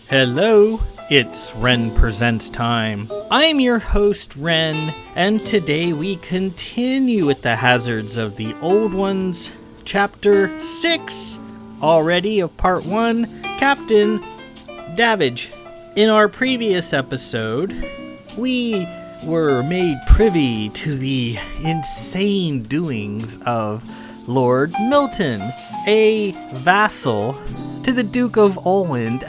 Hello, it's Ren Presents time. I'm your host, Ren, and today we continue with the hazards of the old ones, Chapter 6, already of Part 1, Captain Davage. In our previous episode, we were made privy to the insane doings of Lord Milton, a vassal to the Duke of Olland,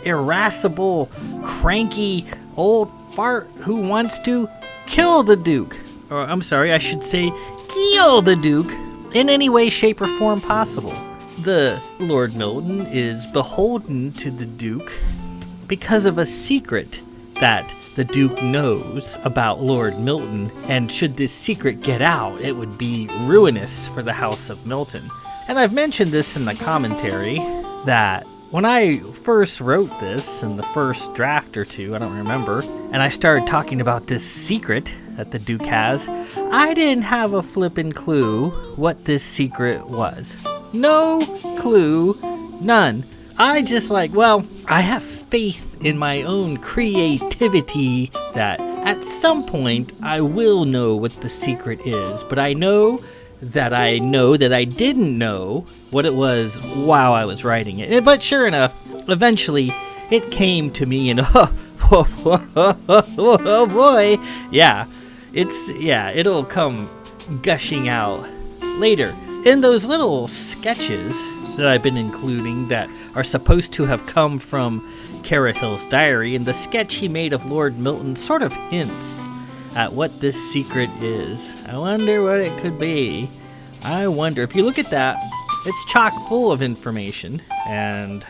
irascible, cranky old fart who wants to kill the Duke. Or, I'm sorry, I should say kill the Duke in any way, shape, or form possible. The Lord Milton is beholden to the Duke because of a secret that the Duke knows about Lord Milton, and should this secret get out, it would be ruinous for the House of Milton. And I've mentioned this in the commentary that when I first wrote this in the first draft or two, I don't remember, and I started talking about this secret that the Duke has, I didn't have a flippin' clue what this secret was. No clue, none. I just I have faith in my own creativity that at some point I will know what the secret is, but I know that I didn't know what it was while I was writing it. But sure enough, eventually it came to me, and oh boy, it'll come gushing out later. In those little sketches that I've been including that are supposed to have come from Cara Hill's diary, and the sketch he made of Lord Milton sort of hints at what this secret is. I wonder what it could be. I wonder. If you look at that, it's chock full of information, and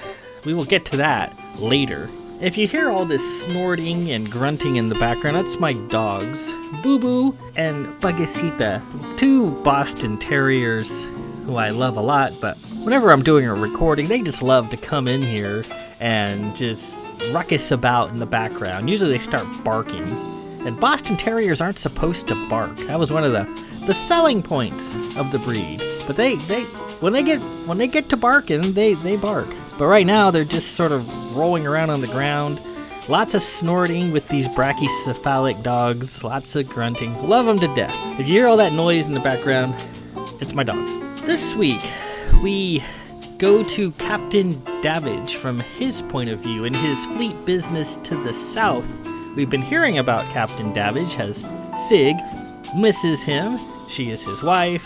we will get to that later. If you hear all this snorting and grunting in the background, that's my dogs, Boo Boo and Bagasita, two Boston Terriers who I love a lot, but whenever I'm doing a recording, they just love to come in here and just ruckus about in the background. Usually they start barking. And Boston Terriers aren't supposed to bark. That was one of the selling points of the breed. But they when they get to barking, they bark. But right now they're just sort of rolling around on the ground. Lots of snorting with these brachycephalic dogs. Lots of grunting. Love them to death. If you hear all that noise in the background, it's my dogs. This week we go to Captain Davage from his point of view and his fleet business to the south. We've been hearing about Captain Davage as Sig misses him. She is his wife,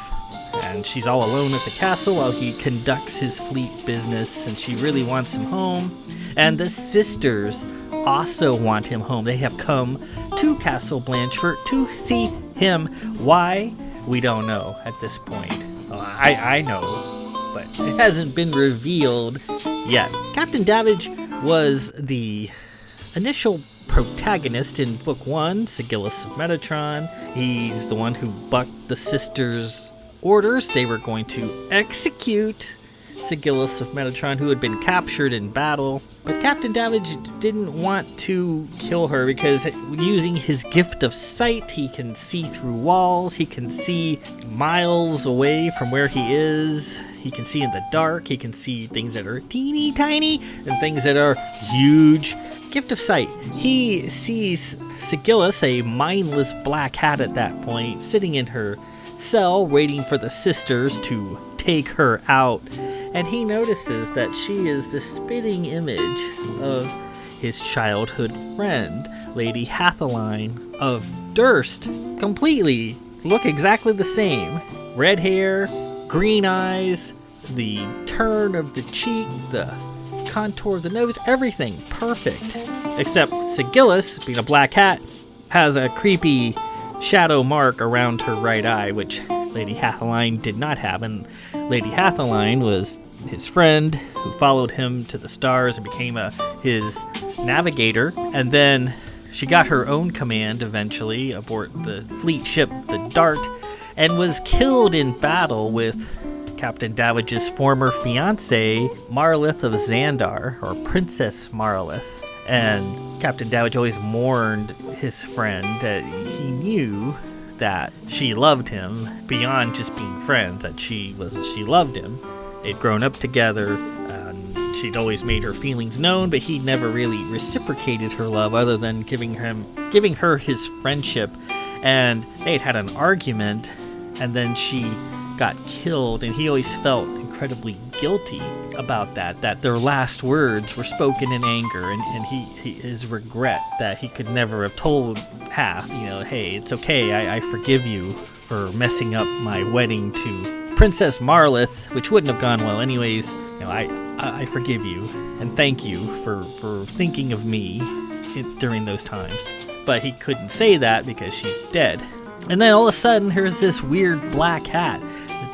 and she's all alone at the castle while he conducts his fleet business, and she really wants him home. And the sisters also want him home. They have come to Castle Blanchfort to see him. Why? We don't know at this point. I know, but it hasn't been revealed yet. Captain Davage was the initial protagonist in Book 1, Sigillus of Metatron. He's the one who bucked the sisters' orders. They were going to execute Sigillus of Metatron, who had been captured in battle. But Captain Davage didn't want to kill her because using his gift of sight, he can see through walls. He can see miles away from where he is. He can see in the dark. He can see things that are teeny tiny and things that are huge. Gift of sight. He sees Sigillus, a mindless black hat at that point, sitting in her cell waiting for the sisters to take her out. And he notices that she is the spitting image of his childhood friend, Lady Hathaline of Durst. Completely look exactly the same. Red hair, green eyes, the turn of the cheek, the contour of the nose, everything perfect. Except Sigillus, being a black hat, has a creepy shadow mark around her right eye, which Lady Hathaline did not have. And Lady Hathaline was his friend who followed him to the stars and became his navigator. And then she got her own command eventually aboard the fleet ship, the Dart, and was killed in battle with Captain Davage's former fiancée, Marlith of Xandar, or Princess Marlith. And Captain Davage always mourned his friend. He knew that she loved him beyond just being friends, that she loved him. They'd grown up together, she'd always made her feelings known, but he never really reciprocated her love other than giving her his friendship. And they'd had an argument, and then she got killed, and he always felt incredibly guilty about that their last words were spoken in anger, and his regret that he could never have told Hath, hey, it's okay, I forgive you for messing up my wedding to Princess Marlith, which wouldn't have gone well anyways. I forgive you, and thank you for thinking of me during those times. But he couldn't say that because she's dead. And then all of a sudden, here's this weird black hat,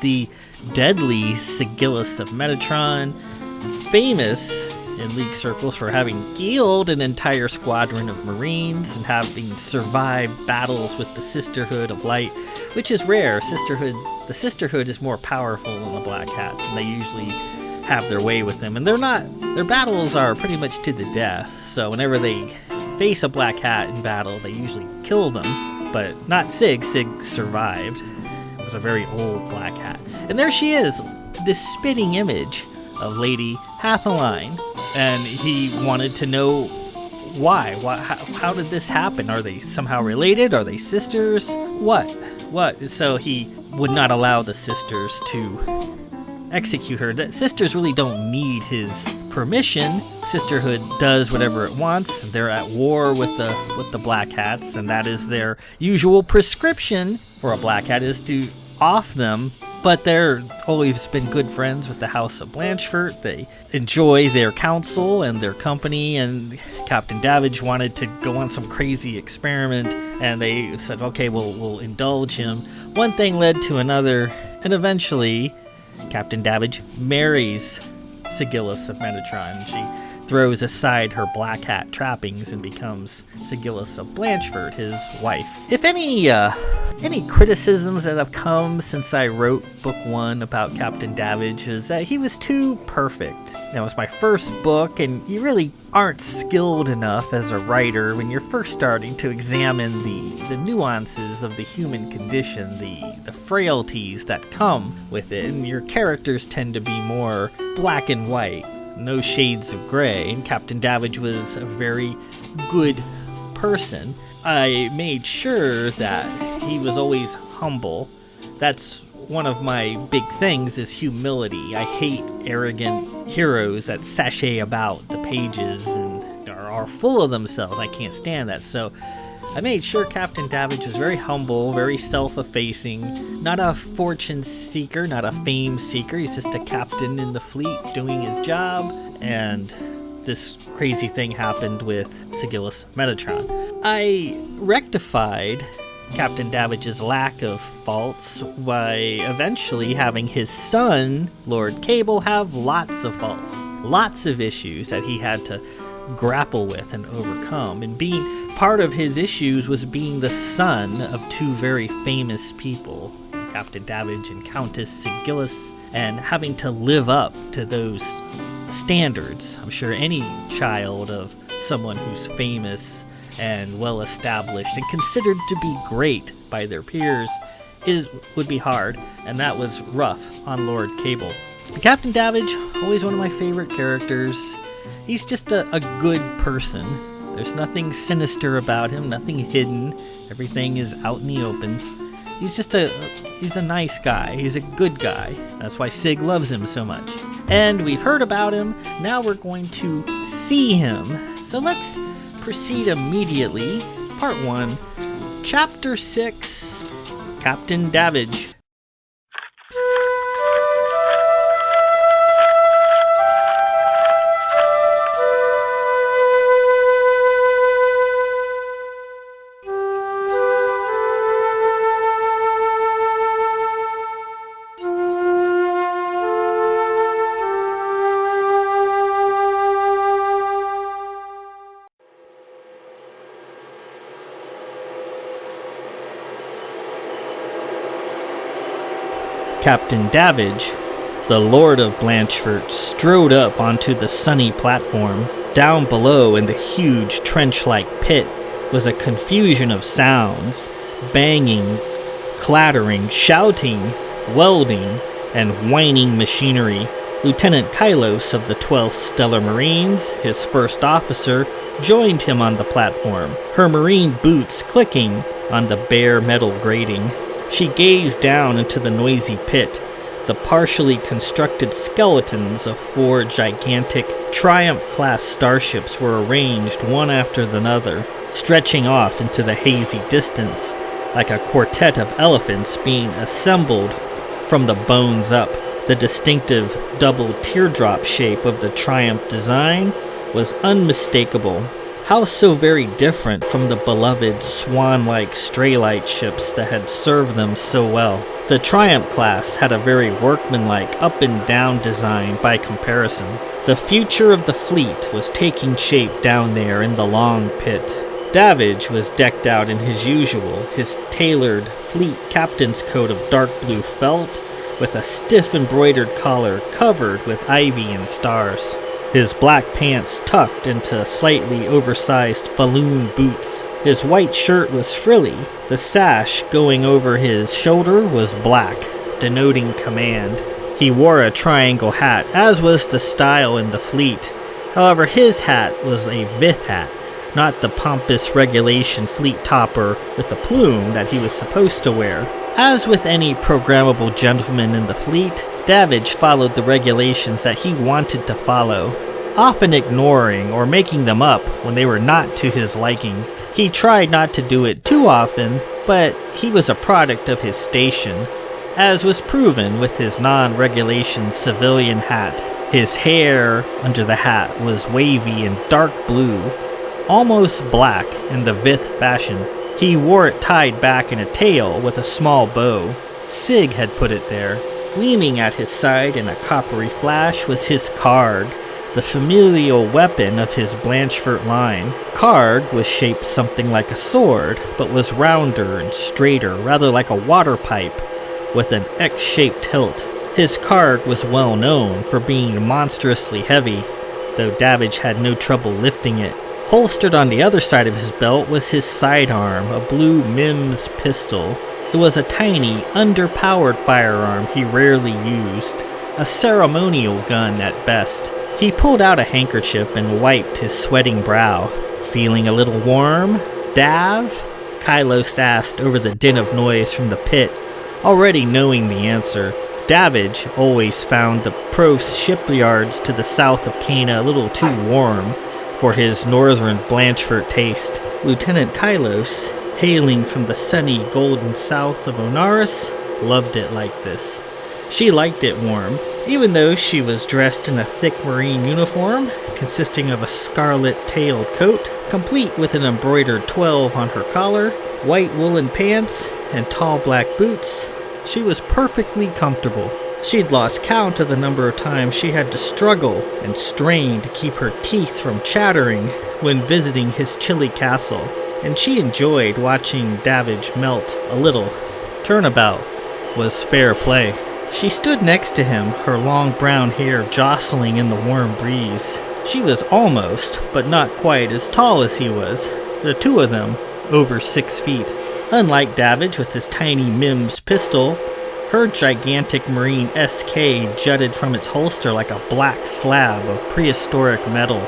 the deadly Sigillus of Metatron, famous in League circles for having killed an entire squadron of Marines and having survived battles with the Sisterhood of Light, which is rare. The Sisterhood is more powerful than the Black Hats, and they usually have their way with them. And their battles are pretty much to the death, so whenever they face a Black Hat in battle, they usually kill them, but not Sig. Sig survived. It was a very old Black Hat. And there she is, this spitting image of Lady Hathaline, and he wanted to know why. How did this happen? Are they somehow related? Are they sisters? What? So he would not allow the sisters to execute her. The sisters really don't need his permission. Sisterhood does whatever it wants. They're at war with the Black Hats, and that is their usual prescription for a Black Hat, is to off them. But they're always been good friends with the House of Blanchford. They enjoy their counsel and their company, and Captain Davage wanted to go on some crazy experiment, and they said, okay, we'll indulge him. One thing led to another, and eventually Captain Davage marries Sigillus of Metatron. She throws aside her Black Hat trappings and becomes Sigillus of Blanchford, his wife. If any criticisms that have come since I wrote book 1 about Captain Davage is that he was too perfect. That was my first book, and you really aren't skilled enough as a writer when you're first starting to examine the nuances of the human condition, the frailties that come with it, and your characters tend to be more black and white, no shades of gray, and Captain Davage was a very good person. I made sure that he was always humble. That's one of my big things, is humility. I hate arrogant heroes that sashay about the pages and are full of themselves. I can't stand that. So I made sure Captain Davage was very humble, very self-effacing, not a fortune seeker, not a fame seeker. He's just a captain in the fleet doing his job, and this crazy thing happened with Sigillus Metatron. I rectified Captain Davage's lack of faults by eventually having his son, Lord Cable, have lots of faults, lots of issues that he had to grapple with and overcome. And being part of his issues was being the son of two very famous people, Captain Davage and Countess Sigillus, and having to live up to those standards. I'm sure any child of someone who's famous and well established and considered to be great by their peers would be hard, and that was rough on Lord Cable. Captain Davage, always one of my favorite characters. He's just a good person. There's nothing sinister about him, nothing hidden. Everything is out in the open. He's a nice guy. He's a good guy. That's why Sig loves him so much. And we've heard about him. Now we're going to see him. So let's proceed immediately. Part 1, Chapter 6, Captain Davage. Captain Davage, the Lord of Blanchford, strode up onto the sunny platform. Down below in the huge trench-like pit was a confusion of sounds, banging, clattering, shouting, welding, and whining machinery. Lieutenant Kylos of the 12th Stellar Marines, his first officer, joined him on the platform, her marine boots clicking on the bare metal grating. She gazed down into the noisy pit. The partially constructed skeletons of 4 gigantic Triumph-class starships were arranged one after another, stretching off into the hazy distance, like a quartet of elephants being assembled from the bones up. The distinctive double teardrop shape of the Triumph design was unmistakable. How so very different from the beloved swan-like Straylight ships that had served them so well. The Triumph class had a very workmanlike up-and-down design by comparison. The future of the fleet was taking shape down there in the long pit. Davage was decked out in his tailored fleet captain's coat of dark blue felt, with a stiff embroidered collar covered with ivy and stars. His black pants tucked into slightly oversized falloon boots. His white shirt was frilly. The sash going over his shoulder was black, denoting command. He wore a triangle hat, as was the style in the fleet. However, his hat was a Vith hat, not the pompous regulation fleet topper with a plume that he was supposed to wear. As with any programmable gentleman in the fleet, Davage followed the regulations that he wanted to follow, often ignoring or making them up when they were not to his liking. He tried not to do it too often, but he was a product of his station, as was proven with his non-regulation civilian hat. His hair under the hat was wavy and dark blue, almost black in the Vith fashion. He wore it tied back in a tail with a small bow. Sig had put it there. Gleaming at his side in a coppery flash was his Karg, the familial weapon of his Blanchfort line. Karg was shaped something like a sword, but was rounder and straighter, rather like a water pipe, with an X-shaped hilt. His Karg was well known for being monstrously heavy, though Davage had no trouble lifting it. Holstered on the other side of his belt was his sidearm, a blue Mims pistol. It was a tiny, underpowered firearm he rarely used, a ceremonial gun at best. He pulled out a handkerchief and wiped his sweating brow. "Feeling a little warm, Dav?" Kylos asked over the din of noise from the pit, already knowing the answer. Davage always found the Provst shipyards to the south of Cana a little too warm for his northern Blanchfort taste. Lieutenant Kylos, hailing from the sunny golden south of Onaris, loved it like this. She liked it warm, even though she was dressed in a thick marine uniform consisting of a scarlet-tailed coat, complete with an embroidered 12 on her collar, white woolen pants, and tall black boots. She was perfectly comfortable. She'd lost count of the number of times she had to struggle and strain to keep her teeth from chattering when visiting his chilly castle, and she enjoyed watching Davage melt a little. Turnabout was fair play. She stood next to him, her long brown hair jostling in the warm breeze. She was almost, but not quite, as tall as he was, the two of them over 6 feet. Unlike Davage with his tiny Mims pistol, her gigantic Marine SK jutted from its holster like a black slab of prehistoric metal,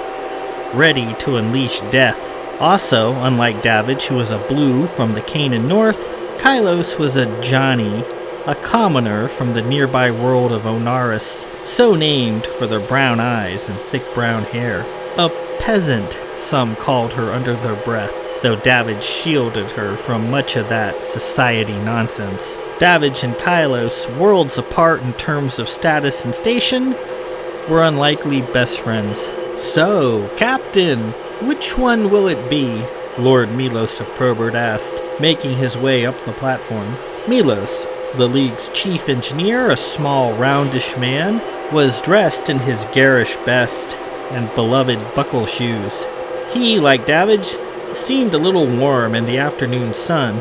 ready to unleash death. Also, unlike Davage, who was a blue from the Canaan North, Kylos was a Johnny, a commoner from the nearby world of Onaris, so named for their brown eyes and thick brown hair. A peasant, some called her under their breath, though Davage shielded her from much of that society nonsense. Davage and Kylos, worlds apart in terms of status and station, were unlikely best friends. "So, Captain, which one will it be?" Lord Milos of Probert asked, making his way up the platform. Milos, the League's chief engineer, a small, roundish man, was dressed in his garish best and beloved buckle shoes. He, like Davage, seemed a little warm in the afternoon sun,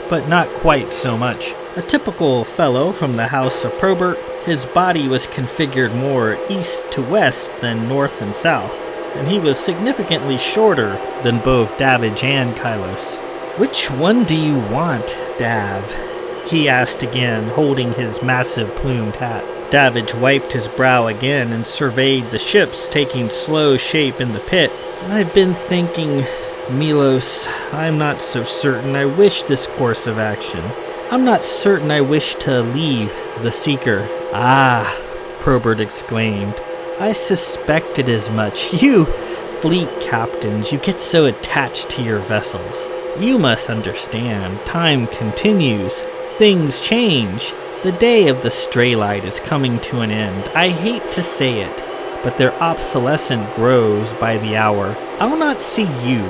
but not quite so much. A typical fellow from the House of Probert, his body was configured more east to west than north and south, and he was significantly shorter than both Davage and Kylos. "Which one do you want, Dav?" he asked again, holding his massive plumed hat. Davage wiped his brow again and surveyed the ships taking slow shape in the pit. I've been thinking, Milos, I'm not so certain I wish this course of action. I'm not certain I wish to leave the Seeker. Ah, Probert exclaimed. I suspected as much. You fleet captains, you get so attached to your vessels. You must understand, time continues. Things change. The day of the stray light is coming to an end. I hate to say it, but their obsolescence grows by the hour. I'll not see you,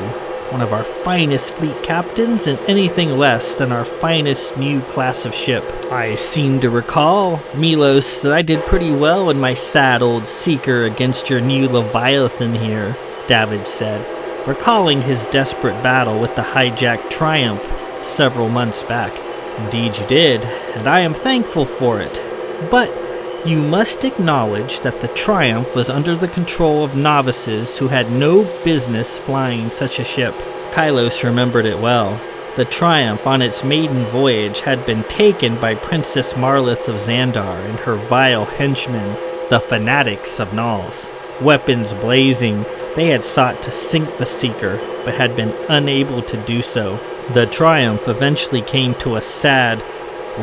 one of our finest fleet captains, in anything less than our finest new class of ship. I seem to recall, Milos, that I did pretty well in my sad old Seeker against your new Leviathan here, Davage said, recalling his desperate battle with the hijacked Triumph several months back. Indeed you did, and I am thankful for it. But you must acknowledge that the Triumph was under the control of novices who had no business flying such a ship. Kylos remembered it well. The Triumph on its maiden voyage had been taken by Princess Marlith of Xandar and her vile henchmen, the Fanatics of Nals. Weapons blazing, they had sought to sink the Seeker, but had been unable to do so. The Triumph eventually came to a sad,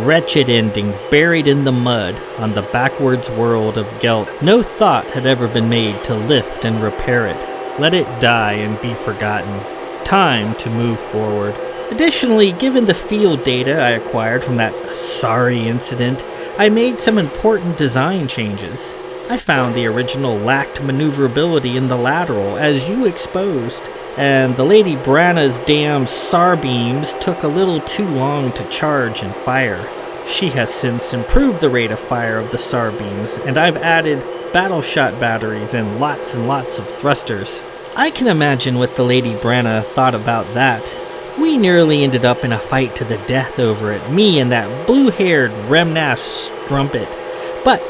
wretched ending, buried in the mud on the backwards world of Gelt. No thought had ever been made to lift and repair it. Let it die and be forgotten. Time to move forward. Additionally, given the field data I acquired from that sorry incident, I made some important design changes. I found the original lacked maneuverability in the lateral, as you exposed, and the Lady Branna's damn SAR beams took a little too long to charge and fire. She has since improved the rate of fire of the SAR beams, and I've added battle shot batteries and lots of thrusters. I can imagine what the Lady Branna thought about that. We nearly ended up in a fight to the death over it, me and that blue-haired Remnath strumpet. But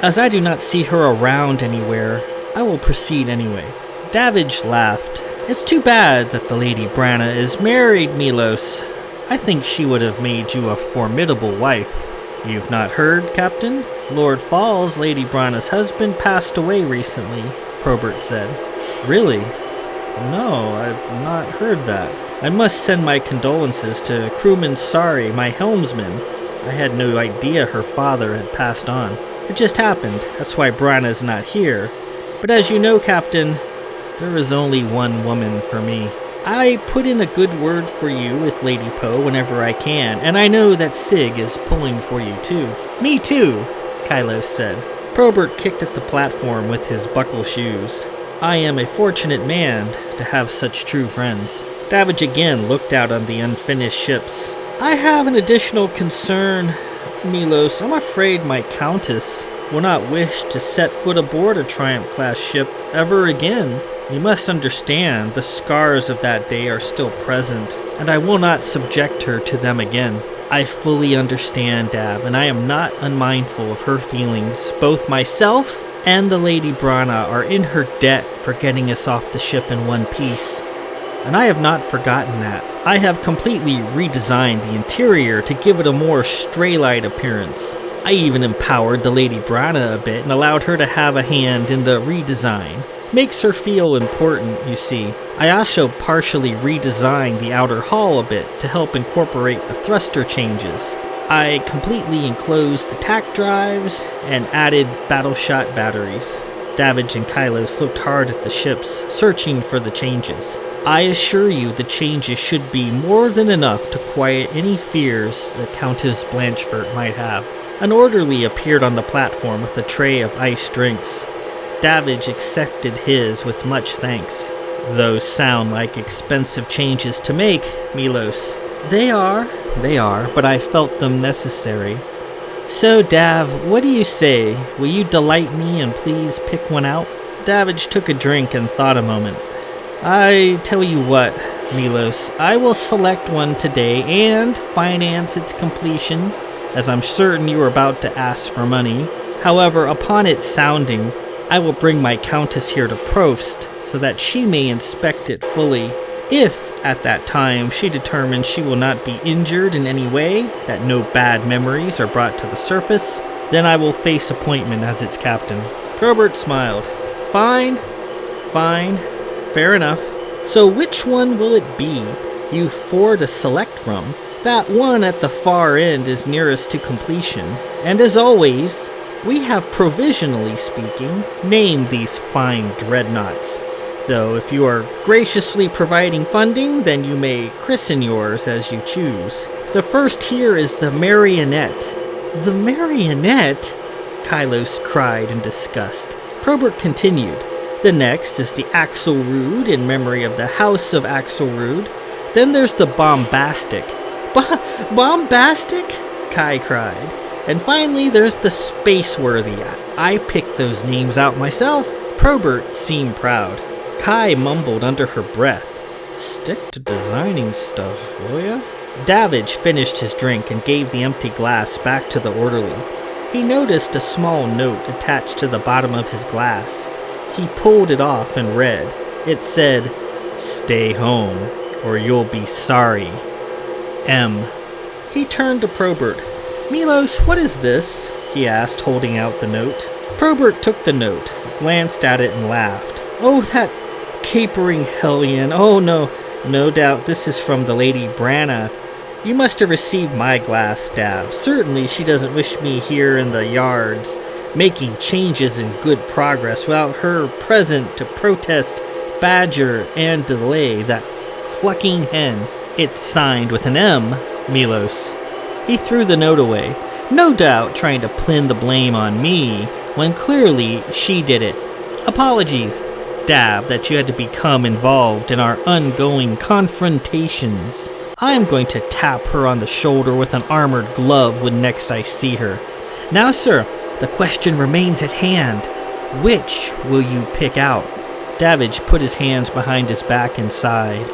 as I do not see her around anywhere, I will proceed anyway. Davage laughed. It's too bad that the Lady Branna is married, Milos. I think she would have made you a formidable wife. You've not heard, Captain? Lord Falls, Lady Branna's husband, passed away recently, Probert said. Really? No, I've not heard that. I must send my condolences to Crewman Sari, my helmsman. I had no idea her father had passed on. It just happened, that's why Branna's not here. But as you know, Captain, there is only one woman for me. I put in a good word for you with Lady Poe whenever I can, and I know that Sig is pulling for you too. Me too, Kylos said. Probert kicked at the platform with his buckle shoes. I am a fortunate man to have such true friends. Davage again looked out on the unfinished ships. I have an additional concern, Milos. I'm afraid my Countess will not wish to set foot aboard a Triumph-class ship ever again. You must understand, the scars of that day are still present, and I will not subject her to them again. I fully understand, Dav, and I am not unmindful of her feelings. Both myself and the Lady Branna are in her debt for getting us off the ship in one piece. And I have not forgotten that. I have completely redesigned the interior to give it a more stray-light appearance. I even empowered the Lady Branna a bit and allowed her to have a hand in the redesign. Makes her feel important, you see. I also partially redesigned the outer hull a bit to help incorporate the thruster changes. I completely enclosed the tack drives and added battle shot batteries. Davage and Kylos looked hard at the ships, searching for the changes. I assure you the changes should be more than enough to quiet any fears that Countess Blanchfort might have. An orderly appeared on the platform with a tray of iced drinks. Davage accepted his with much thanks. Those sound like expensive changes to make, Milos. They are, but I felt them necessary. So, Dav, what do you say? Will you delight me and please pick one out? Davage took a drink and thought a moment. I tell you what, Milos, I will select one today and finance its completion, as I'm certain you are about to ask for money. However, upon its sounding, I will bring my Countess here to Provst, so that she may inspect it fully. If At that time, she determines she will not be injured in any way, that no bad memories are brought to the surface. Then I will face appointment as its captain. Probert smiled. Fine, fair enough. So which one will it be? You've 4 to select from. That one at the far end is nearest to completion. And as always, we have, provisionally speaking, named these fine dreadnoughts. Though if you are graciously providing funding, then you may christen yours as you choose. The first here is the Marionette. The Marionette? Kylos cried in disgust. Probert continued. The next is the Axelrude in memory of the House of Axelrude. Then there's the Bombastic. Bombastic? Kai cried. And finally there's the Spaceworthy. I picked those names out myself. Probert seemed proud. Kai mumbled under her breath. Stick to designing stuff, will ya? Davage finished his drink and gave the empty glass back to the orderly. He noticed a small note attached to the bottom of his glass. He pulled it off and read. It said, "Stay home, or you'll be sorry. M." He turned to Probert. "Milos, what is this?" he asked, holding out the note. Probert took the note, glanced at it, and laughed. "Oh, that capering hellion. Oh, no doubt this is from the Lady Branna. You must have received my glass, Dav. Certainly she doesn't wish me here in the yards, making changes in good progress without her present to protest, badger, and delay that clucking hen. It's signed with an M, Milos." He threw the note away, no doubt trying to pin the blame on me, when clearly she did it. "Apologies, Dav, that you had to become involved in our ongoing confrontations. I'm going to tap her on the shoulder with an armored glove when next I see her. Now, sir, the question remains at hand. Which will you pick out?" Davage put his hands behind his back and sighed.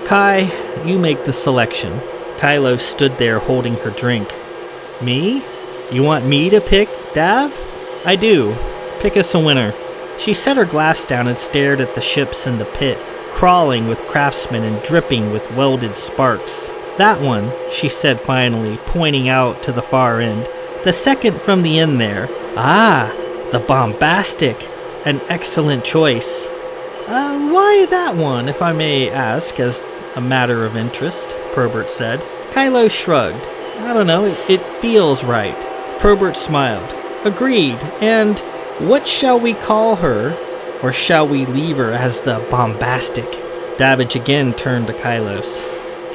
"Kai, you make the selection." Kylo stood there holding her drink. "Me? You want me to pick, Dav?" "I do. Pick us a winner." She set her glass down and stared at the ships in the pit, crawling with craftsmen and dripping with welded sparks. "That one," she said finally, pointing out to the far end. "The second from the end there." "Ah, the Bombastic. An excellent choice." Why that one, if I may ask, as a matter of interest?" Probert said. Kylo shrugged. "I don't know, it feels right." Probert smiled. "Agreed, and what shall we call her? Or shall we leave her as the Bombastic?" Davage again turned to Kylos.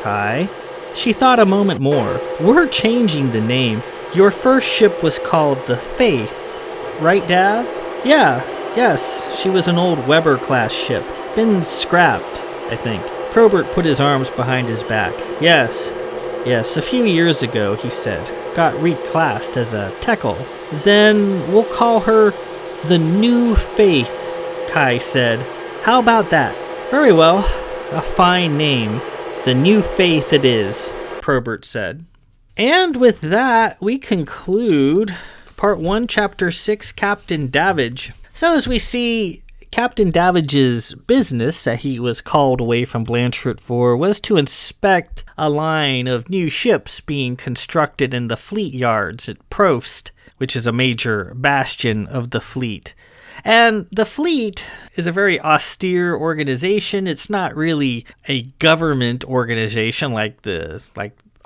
"Kai?" She thought a moment more. "We're changing the name. Your first ship was called the Faith, right, Dav?" Yes, she was an old Weber-class ship. Been scrapped, I think." Probert put his arms behind his back. Yes, a few years ago, he said. Got reclassed as a Tekel. "Then we'll call her the New Faith," Kai said. "How about that?" "Very well. A fine name. The New Faith it is," Probert said. And with that, we conclude Part 1, Chapter 6, Captain Davage. So as we see, Captain Davage's business that he was called away from Blanchard for was to inspect a line of new ships being constructed in the fleet yards at Provst, which is a major bastion of the fleet. And the fleet is a very austere organization. It's not really a government organization like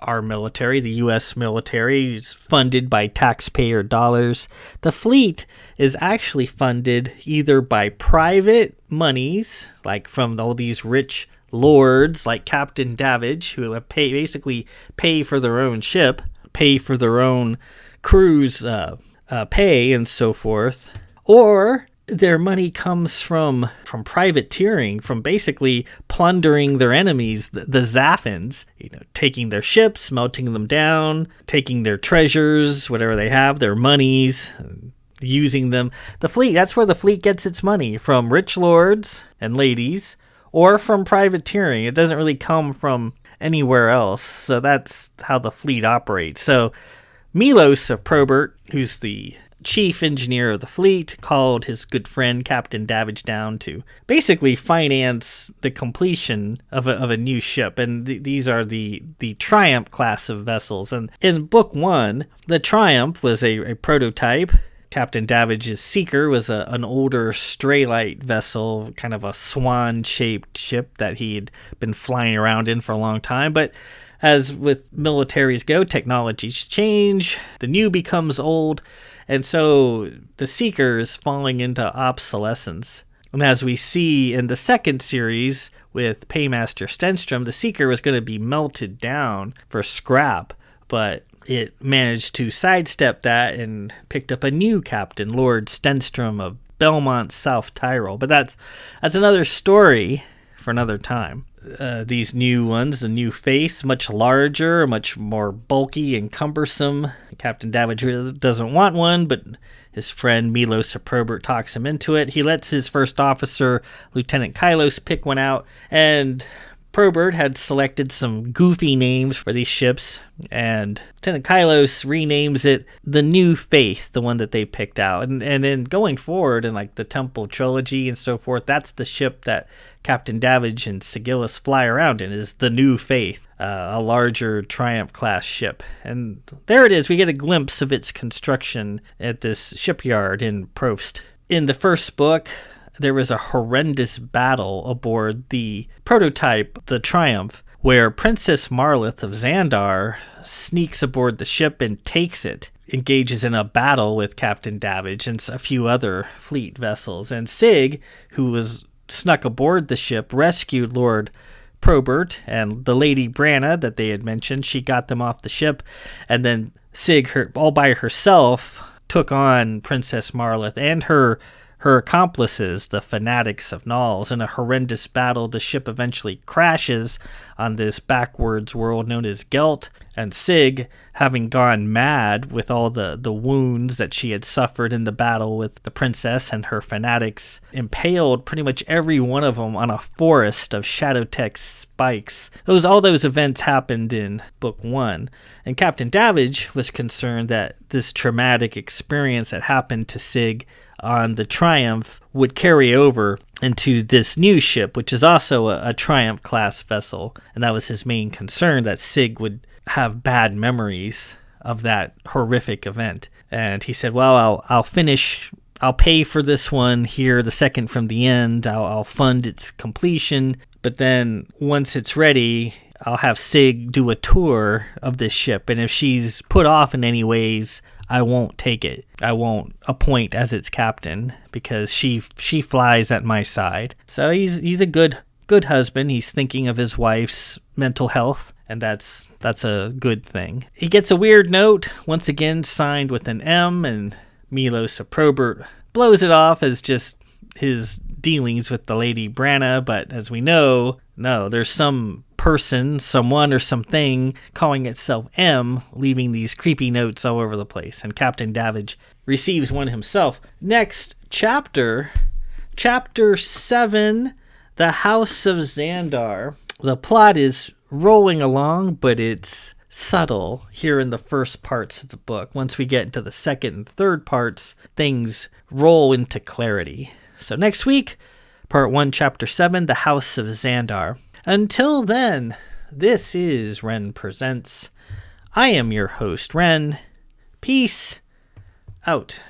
our military. The U.S. military is funded by taxpayer dollars. The fleet is actually funded either by private monies, like from all these rich lords like Captain Davage, who basically pay for their own ship, pay for their own crew's pay and so forth, or their money comes from privateering, from basically plundering their enemies, the Zaffins, taking their ships, melting them down, taking their treasures, whatever they have, their monies, using them. The fleet, that's where the fleet gets its money, from rich lords and ladies, or from privateering. It doesn't really come from anywhere else, so that's how the fleet operates. So Milos of Probert, who's the chief engineer of the fleet, called his good friend Captain Davage down to basically finance the completion of a new ship. And these are the Triumph class of vessels. And in book 1, the Triumph was a prototype. Captain Davage's Seeker was an older Straylight vessel, kind of a swan-shaped ship that he'd been flying around in for a long time. But as with militaries go, technologies change, the new becomes old, and so the Seeker is falling into obsolescence. And as we see in the second series with Paymaster Stenstrom, the Seeker was going to be melted down for scrap, but it managed to sidestep that and picked up a new captain, Lord Stenstrom of Belmont, South Tyrol. But that's another story for another time. These new ones, the new face, much larger, much more bulky and cumbersome. Captain Davage really doesn't want one, but his friend Milos Probert talks him into it. He lets his first officer, Lieutenant Kylos, pick one out, and Probert had selected some goofy names for these ships, and Lieutenant Kylos renames it the New Faith, the one that they picked out. And then going forward in like the Temple Trilogy and so forth, that's the ship that Captain Davage and Sigillus fly around in, is the New Faith, a larger Triumph-class ship. And there it is. We get a glimpse of its construction at this shipyard in Provst. In the first book, there was a horrendous battle aboard the prototype, the Triumph, where Princess Marlith of Xandar sneaks aboard the ship and takes it, engages in a battle with Captain Davage and a few other fleet vessels. And Sig, who was snuck aboard the ship, rescued Lord Probert and the Lady Branna that they had mentioned. She got them off the ship, and then Sig, all by herself, took on Princess Marlith and her accomplices, the Fanatics of Knowles. In a horrendous battle, the ship eventually crashes on this backwards world known as Gelt, and Sig, having gone mad with all the wounds that she had suffered in the battle with the princess and her fanatics, impaled pretty much every one of them on a forest of Shadowtech spikes. All those events happened in Book 1, and Captain Davage was concerned that this traumatic experience that happened to Sig on the Triumph would carry over into this new ship, which is also a Triumph-class vessel. And that was his main concern, that Sig would have bad memories of that horrific event. And he said, well, I'll pay for this one here, the second from the end. I'll fund its completion. But then once it's ready, I'll have Sig do a tour of this ship. And if she's put off in any ways, I won't take it. I won't appoint as its captain because she flies at my side. So he's a good husband. He's thinking of his wife's mental health, and that's a good thing. He gets a weird note, once again signed with an M, and Milos Probert blows it off as just his dealings with the Lady Branna. But as we know, no, there's some person, someone, or something calling itself M, leaving these creepy notes all over the place, and Captain Davage receives one himself. Next chapter 7, The House of Xandar. The plot is rolling along, but it's subtle here in the first parts of the book. Once we get into the second and third parts, things roll into clarity. So next week, Part 1, Chapter 7, The House of Xandar. Until then, this is Ren Presents. I am your host, Ren. Peace out.